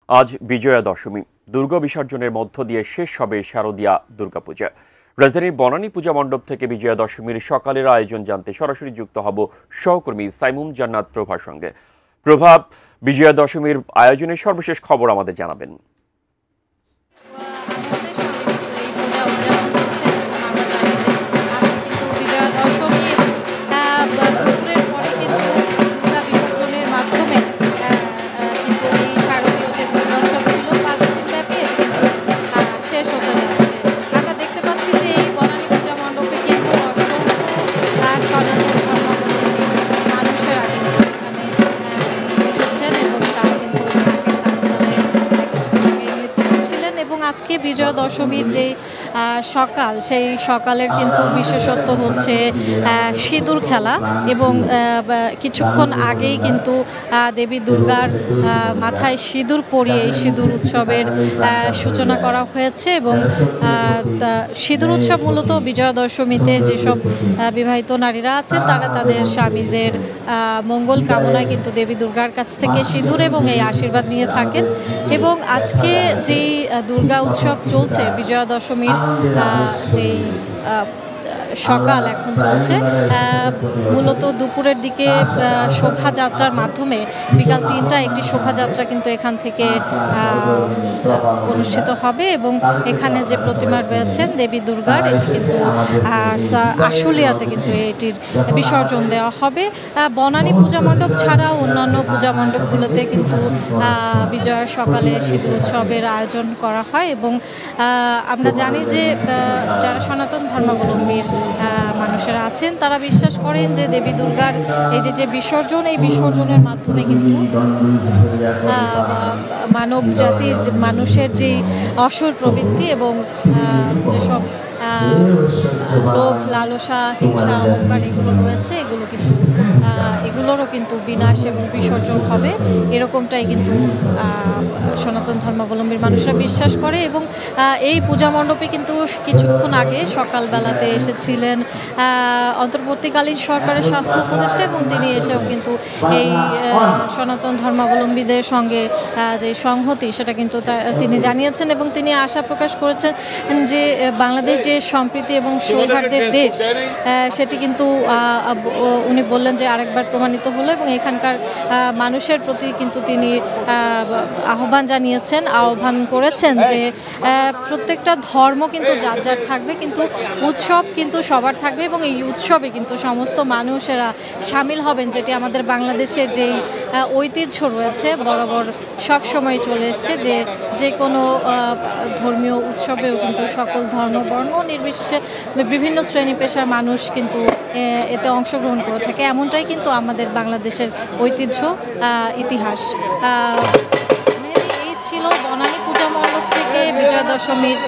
আজ বিজয়া দশমী। দুর্গা বিসর্জনের মধ্য দিয়ে শেষ হবে শারদীয়া দুর্গাপূজা। রাজধানীর বনানী পূজা মণ্ডপ থেকে বিজয়া দশমীর সকালের আয়োজন জানতে সরাসরি যুক্ত হব সহকর্মী সাইমুম জান্নাত প্রভার সঙ্গে। প্রভাব, বিজয়া দশমীর আয়োজনের সর্বশেষ খবর আমাদের জানাবেন। আজকে বিজয়া দশমীর যে সকাল, সেই সকালের কিন্তু বিশেষত্ব হচ্ছে সিঁদুর খেলা এবং কিছুক্ষণ আগেই কিন্তু দেবী দুর্গার মাথায় সিঁদুর পরিয়ে সিঁদুর উৎসবের সূচনা করা হয়েছে। এবং সিঁদুর উৎসব মূলত বিজয়া দশমীতে যেসব বিবাহিত নারীরা আছেন তারা তাদের স্বামীদের মঙ্গল কামনায় কিন্তু দেবী দুর্গার কাছ থেকে সিঁদুর এবং এই আশীর্বাদ নিয়ে থাকেন। এবং আজকে যেই দুর্গা উৎসব চলছে, বিজয়া দশমীর যেই সকাল এখন চলছে, মূলত দুপুরের দিকে শোভাযাত্রার মাধ্যমে বিকাল ৩টায় একটি শোভাযাত্রা কিন্তু এখান থেকে অনুষ্ঠিত হবে এবং এখানে যে প্রতিমা রয়েছেন দেবী দুর্গার, এটি কিন্তু আশুলিয়াতে কিন্তু এটির বিসর্জন দেওয়া হবে। বনানী পূজা মণ্ডপ ছাড়াও অন্যান্য পূজা মণ্ডপগুলোতে কিন্তু বিজয়ার সকালে সিঁদুর উৎসবের আয়োজন করা হয়। এবং আমরা জানি যে যারা সনাতন ধর্মাবলম্বী মানুষেরা আছেন তারা বিশ্বাস করেন যে দেবী দুর্গার এই যে বিসর্জন, এই বিসর্জনের মাধ্যমে কিন্তু মানব জাতির মানুষের যে অসুর প্রবৃত্তি এবং যেসব লোভ, লালসা, হিংসা, অহংকার এগুলো রয়েছে, এগুলোরও কিন্তু বিনাশ এবং বিসর্জন হবে, এরকমটাই কিন্তু সনাতন ধর্মাবলম্বীর মানুষরা বিশ্বাস করে। এবং এই পূজা মণ্ডপে কিন্তু কিছুক্ষণ আগে সকালবেলাতে এসেছিলেন অন্তর্বর্তীকালীন সরকারের স্বাস্থ্য উপদেষ্টা এবং তিনি এসেও কিন্তু এই সনাতন ধর্মাবলম্বীদের সঙ্গে যে সংহতি সেটা কিন্তু তিনি জানিয়েছেন এবং তিনি আশা প্রকাশ করেছেন যে বাংলাদেশ যে সম্প্রীতি এবং সৌহার্দ্যের দেশ, সেটি কিন্তু উনি বললেন যে আরেকবার প্রমাণিত হলো। এবং এখানকার মানুষের প্রতি কিন্তু তিনি আহ্বান করেছেন যে প্রত্যেকটা ধর্ম কিন্তু যার যার থাকবে, কিন্তু উৎসব কিন্তু সবার থাকবে এবং এই উৎসবে কিন্তু সমস্ত মানুষেরা সামিল হবেন, যেটি আমাদের বাংলাদেশের যেই ঐতিহ্য রয়েছে বরাবর সব সময় চলে এসছে, যে কোনো ধর্মীয় উৎসবেও কিন্তু সকল ধর্ম বর্ণ নির্বিশেষে বিভিন্ন শ্রেণী পেশার মানুষ কিন্তু এতে অংশগ্রহণ করে থাকে। এমনটাই কিন্তু আমাদের বাংলাদেশের ঐতিহ্য, ইতিহাস। এই ছিল বনানী পূজা মণ্ডপ থেকে বিজয়া দশমীর